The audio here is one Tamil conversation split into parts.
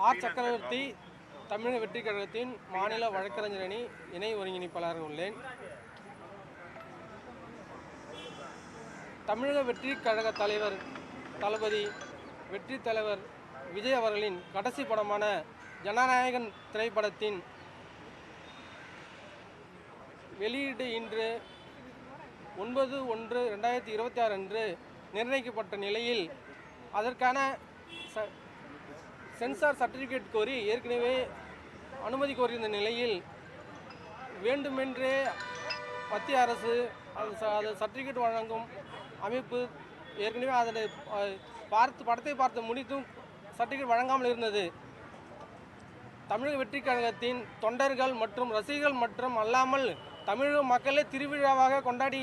ஆர் சக்கரவர்த்தி, தமிழக வெற்றிக் கழகத்தின் மாநில வழக்கறிஞர் அணி இணை ஒருங்கிணைப்பாளராக உள்ளேன். தமிழக வெற்றிக் கழக தலைவர் தளபதி வெற்றி தலைவர் விஜய் அவர்களின் கடைசி படமான ஜனநாயகன் திரைப்படத்தின் வெளியீடு இன்று 9/1/2026 அன்று நிர்ணயிக்கப்பட்ட நிலையில் அதற்கான சென்சார் சர்டிஃபிகேட் கோரி ஏற்கனவே அனுமதி கோரியிருந்த நிலையில் வேண்டுமென்றே மத்திய அரசு அது சர்டிஃபிகேட் வழங்கும் அமைப்பு ஏற்கனவே அதனை படத்தை பார்த்து முடித்தும் சர்டிஃபிகேட் வழங்காமல் இருந்தது. தமிழக வெற்றிக் கழகத்தின் தொண்டர்கள் மற்றும் ரசிகர்கள் மற்றும் அல்லாமல் தமிழக மக்களே திருவிழாவாக கொண்டாடி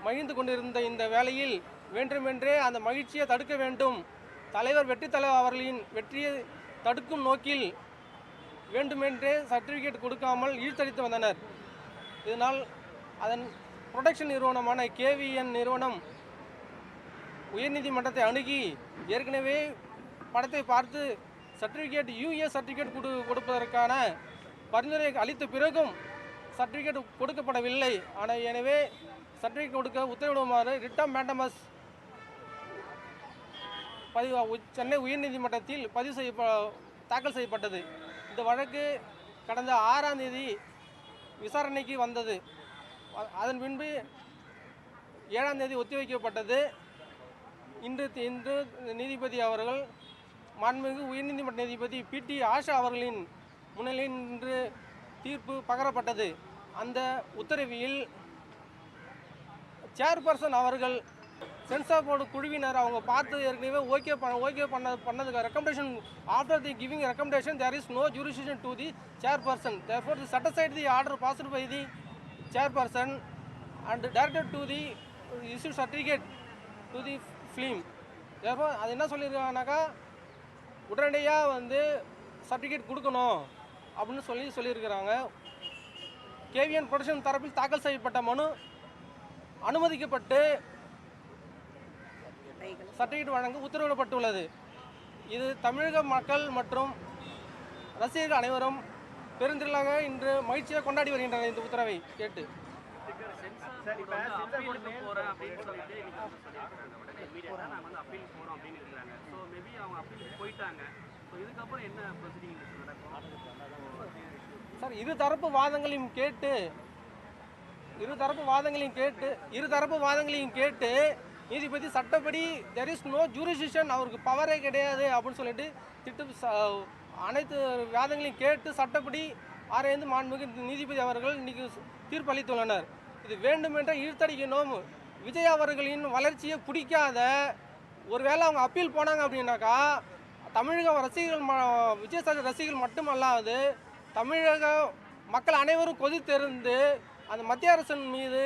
மகிழ்ந்து கொண்டிருந்த இந்த வேளையில் வேண்டுமென்றே அந்த மகிழ்ச்சியை தடுக்க வேண்டும், தலைவர் வெற்றி தலைவர் அவர்களின் வெற்றியை தடுக்கும் நோக்கில் வேண்டுமென்றே சர்டிஃபிகேட் கொடுக்காமல் இழுத்தடித்து வந்தனர். இதனால் அதன் புரொடக்ஷன் நிறுவனமான KVN நிறுவனம் உயர்நீதிமன்றத்தை அணுகி ஏற்கனவே படத்தை பார்த்து சர்டிஃபிகேட் US சர்டிஃபிகேட் கொடுப்பதற்கான பரிந்துரை அளித்த பிறகும் சர்டிஃபிகேட் கொடுக்கப்படவில்லை. ஆனால் எனவே சர்டிஃபிகேட் கொடுக்க உத்தரவிடுமாறு ரிட் மேண்டமஸ் சென்னை உயர்நீதிமன்றத்தில் தாக்கல் செய்யப்பட்டது. இந்த வழக்கு கடந்த 6ஆம் தேதி விசாரணைக்கு வந்தது. அதன் பின்பு 7ஆம் தேதி ஒத்திவைக்கப்பட்டது. இன்று நீதிபதி அவர்கள் மாண்புமிகு உயர்நீதிமன்ற நீதிபதி PT ஆஷா அவர்களின் முன்னிலையில் இன்று தீர்ப்பு பகரப்பட்டது. அந்த உத்தரவில் சேர்பர்சன் அவர்கள் சென்சார் போர்டு குழுவினர் அவங்க பார்த்து ஏற்கனவே ஓகே பண்ணதுக்கு recommendation after the giving recommendation there is no jurisdiction to the chairperson, therefore the set aside the order passed by the chairperson and directed to the issue certificate to the film. therefore அது என்ன சொல்லியிருக்காங்கனாக்கா உடனடியாக சர்டிஃபிகேட் கொடுக்கணும் அப்படின்னு சொல்லியிருக்கிறாங்க. KVN ப்ரொடக்ஷன் தரப்பில் தாக்கல் செய்யப்பட்ட மனு அனுமதிக்கப்பட்டு சர்டிஃபிகேட் வழங்க உத்தரவிடப்பட்டுள்ளது. இது தமிழக மக்கள் மற்றும் ரசிகர்கள் அனைவரும் பெருந்திரளாக இன்று மகிழ்ச்சியாக கொண்டாடி வருகின்றனர். இந்த உத்தரவை கேட்டு சார் இரு தரப்பு வாதங்களையும் கேட்டு நீதிபதி சட்டப்படி தெர் இஸ் நோ ஜூரிஸ்டிக்ஷன், அவருக்கு பவரே கிடையாது அப்படின்னு சொல்லிட்டு அனைத்து வாதங்களையும் கேட்டு சட்டப்படி ஆராய்ந்து மாண்புமிகு நீதிபதி அவர்கள் இன்னைக்கு தீர்ப்பு அளித்துள்ளனர். இது வேண்டுமென்றே இழுத்தடிக்கணும், விஜய் அவர்களின் வளர்ச்சியை பிடிக்காத ஒருவேளை அவங்க அப்பீல் போனாங்க அப்படின்னாக்கா தமிழக ரசிகர்கள் விஜய் சார் ரசிகர்கள் மட்டுமல்லாது தமிழக மக்கள் அனைவரும் கொதித்தெறிந்து அந்த மத்திய அரசின் மீது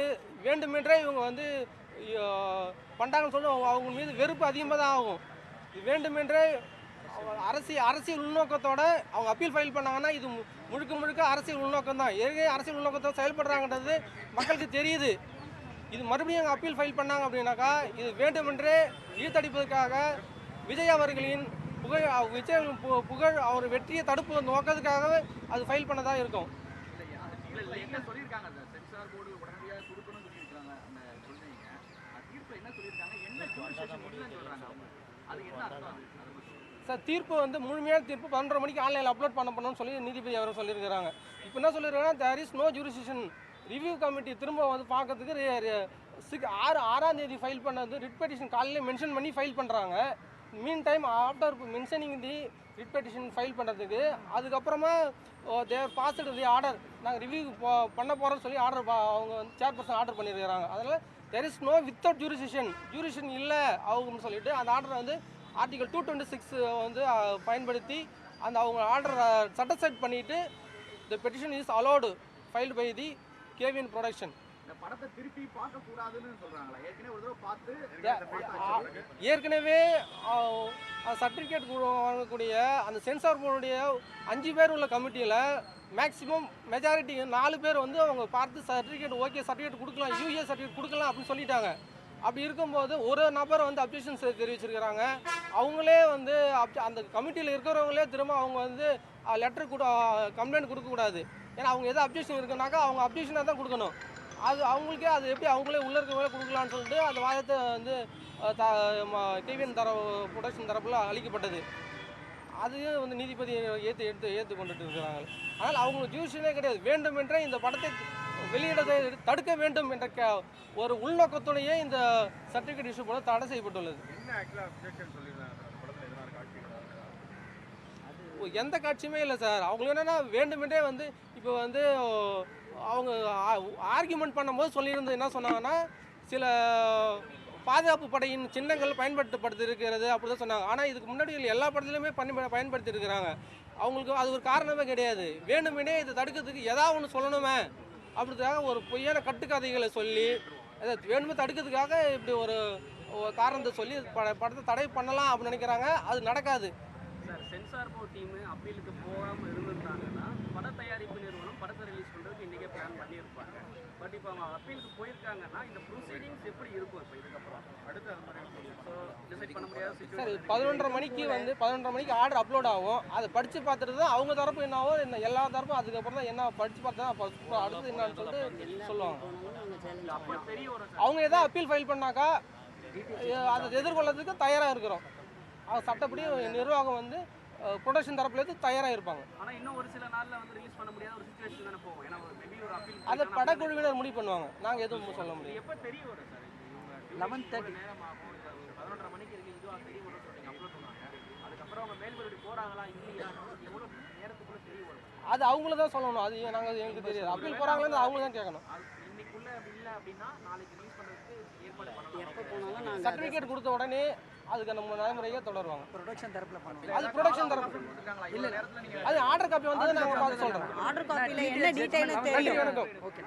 வேண்டுமென்றே இவங்க பண்ணுறாங்கன்னு சொல்லி அவங்க மீது வெறுப்பு அதிகமாக தான் ஆகும். இது வேண்டுமென்றே அரசியல் உள்நோக்கத்தோட அவங்க அப்பீல் ஃபைல் பண்ணாங்கன்னா இது முழுக்க அரசியல் உள்நோக்கம் தான். ஏற்கனவே அரசியல் உள்நோக்கத்தோடு செயல்படுறாங்கன்றது மக்களுக்கு தெரியுது. இது மறுபடியும் அவங்க அப்பீல் ஃபைல் பண்ணாங்க அப்படின்னாக்கா இது வேண்டுமென்றே இழுத்தடிப்பதற்காக விஜய் அவர்களின் புகழ் அவர் வெற்றியை தடுப்பு நோக்கத்துக்காகவே அது ஃபைல் பண்ணதாக இருக்கும். சார் தீர்ப்பு முழுமையான தீர்ப்பு 12 மணிக்கு ஆன்லைனில் அப்லோட் பண்ணணும்னு சொல்லி நீதிபதி அவர் சொல்லியிருக்கிறாங்க. இப்போ என்ன சொல்லியிருக்காங்கன்னா there is no jurisdiction, review committee திரும்ப பார்க்கறதுக்கு 6ஆம் தேதி ஃபைல் பண்ணது ரிட் பெட்டிஷன் காலையில் மென்ஷன் பண்ணி ஃபைல் பண்ணுறாங்க. Meantime after mentioning the writ petition file பண்ணுறதுக்கு அதுக்கப்புறமா தேர் பாஸ்டு தி ஆர்டர் நாங்கள் ரிவ்யூ பண்ண போகிறோன்னு சொல்லி ஆர்டர் அவங்க சேர்பர்சன் ஆர்டர் பண்ணியிருக்கிறாங்க. அதில் there is no without jurisdiction இல்லை அவங்கன்னு சொல்லிட்டு அந்த ஆர்டரை ஆர்டிகல் 226 பயன்படுத்தி அந்த அவங்க ஆர்டரை சட்டசைட் பண்ணிவிட்டு the petition is allowed filed by the KVN production. ஏற்கனவே சர்டிஃபிகேட் வாங்கக்கூடிய அந்த சென்சார் போர்டுடைய 5 பேர் உள்ள கமிட்டியில் மேக்ஸிமம் மெஜாரிட்டி 4 பேர் அவங்க பார்த்து சர்டிஃபிகேட் ஓகே சர்டிஃபிகேட் கொடுக்கலாம், US சர்டிஃபிகேட் கொடுக்கலாம் அப்படின்னு சொல்லிட்டாங்க. அப்படி இருக்கும்போது ஒரு நபர் வந்து அப்ஜெக்ஷன்ஸ் தெரிவிச்சிருக்கிறாங்க. அவங்களே வந்து அந்த கமிட்டியில் இருக்கிறவங்களே திரும்ப அவங்க வந்து லெட்டர் கம்ப்ளைண்ட் கொடுக்கக்கூடாது. ஏன்னா அவங்க எதாவது அப்ஜெக்ஷன் இருக்குனாக்கா அவங்க அப்ஜெக்ஷனாக தான் கொடுக்கணும். அது அவங்களுக்கே அது எப்படி அவங்களே உள்ளே இருக்கவங்களே கொடுக்கலான்னு சொல்லிட்டு அந்த வாதத்தை வந்து டிவிஎன் ப்ரொடக்ஷன் தரப்பில் அளிக்கப்பட்டது. அதையும் வந்து நீதிபதி ஏற்று கொண்டுட்டு இருக்கிறாங்க. அதனால் அவங்களுக்கு ஜூஷனே கிடையாது. வேண்டுமென்றே இந்த படத்தை வெளியிடத்தை தடுக்க வேண்டும் என்ற ஒரு உள்நோக்கத்துடைய இந்த சர்டிஃபிகேட் இஷ்யூ பண்ண தடை செய்யப்பட்டுள்ளது. எந்த காட்சியுமே இல்லை சார். அவங்களுக்கு என்னென்னா வேண்டுமென்றே வந்து இப்போ வந்து அவங்க ஆர்கியூமெண்ட் பண்ணும்போது சொல்லியிருந்து என்ன சொன்னாங்கன்னா, சில பாதுகாப்பு படையின் சின்னங்கள் பயன்படுத்தப்படுத்தி இருக்கிறது அப்படி தான் சொன்னாங்க. ஆனால் இதுக்கு முன்னாடி எல்லா படத்துலையுமே பயன்படுத்தி இருக்கிறாங்க. அவங்களுக்கு அது ஒரு காரணமே கிடையாது. வேண்டுமெனே இதை தடுக்கிறதுக்கு ஏதாவது ஒன்று சொல்லணுமே அப்படின்றதுக்காக ஒரு பொய்யான கட்டுக்கதைகளை சொல்லி அதை வேணுமே தடுக்கிறதுக்காக இப்படி ஒரு காரணத்தை சொல்லி படத்தை தடை பண்ணலாம் அப்படின்னு நினைக்கிறாங்க. அது நடக்காது சார். சென்சார் போர்ட் டீம் அப்பீலுக்கு போகாமல் இருந்திருந்தாங்கன்னா பட தயாரிப்பு நிறுவனம் படத்தை ரிலீஸ் பண்ணுறதுக்கு இன்றைக்கே பிளான் பண்ணியிருப்பாங்க. பட் இப்போ அவங்க அப்பீலுக்கு போயிருக்காங்கன்னா இந்த ப்ரொசீடிங்ஸ் எப்படி இருக்கும்? இப்போ இதுக்கப்புறம் அடுத்து அது மாதிரி டிசைட் பண்ண முடியாது சார். 11:30 மணிக்கு வந்து 11:30 மணிக்கு ஆர்டர் அப்லோட் ஆகும். அதை படித்து பார்த்துட்டு தான் அவங்க தரப்பு என்னவோ எல்லா தரப்பும் அதுக்கப்புறம் தான் என்ன படித்து பார்த்து தான் அடுத்து என்னன்னு சொல்லிட்டு சொல்லுவாங்க. அவங்க எதாவது அப்பீல் ஃபைல் பண்ணாக்கா அதை எதிர்கொள்ளதுக்கு தயாராக இருக்கிறோம். சட்டப்படி நிர்வாகம் வந்து ப்ரொடக்ஷன் தரப்புலேருந்து தயாராக இருப்பாங்க. ஆனால் இன்னும் ஒரு சில நாளில் வந்து ரிலீஸ் பண்ண முடியாத ஒரு சிச்சுவேஷன் தானே போகும். ஏன்னா மேபி ஒரு அப்பீல் அதை படக்குழுவினர் முடிவு பண்ணுவாங்க. நாங்கள் எதுவும் சொல்ல முடியும். எப்போ தெரிய வரும் சார்? 11:30 நேரம் ஆகும். 11:30 மணிக்கு இருக்கு. இதுவாக தெரிய வரும் சொல்றீங்க, அப்லோட் பண்ணுவாங்க. அதுக்கப்புறம் அவங்க மேல்முறையீடு போகிறாங்களா இல்லையா எவ்வளோ நேரத்துக்குள்ளே தெரிய வரும்? அது அவங்கள தான் சொல்லணும். அது நாங்கள் எங்களுக்கு தெரியாது. அப்பீல் போகிறாங்களேன்னு அவங்க தான் கேட்கணும். இன்னைக்குள்ள இல்லை அப்படின்னா நாளைக்கு ரிலீஸ் பண்ணுறதுக்கு ஏற்பாடு பண்ணலாம். எப்போ போனாலும் சர்டிஃபிகேட் கொடுத்த உடனே அதுக்கு நம்ம நடைமுறையை தொடருவாங்க. ப்ரொடக்ஷன் தரப்பில் பண்ணுவோம். அது ப்ரொடக்ஷன் தரப்பு இல்லை. அது ஆர்டர் காப்பி வந்து நாங்கள் பார்த்து சொல்கிறோம். ஆர்டர் காப்பியில் என்ன டீட்டெயிலும் தெரியும். வணக்கம். ஓகே.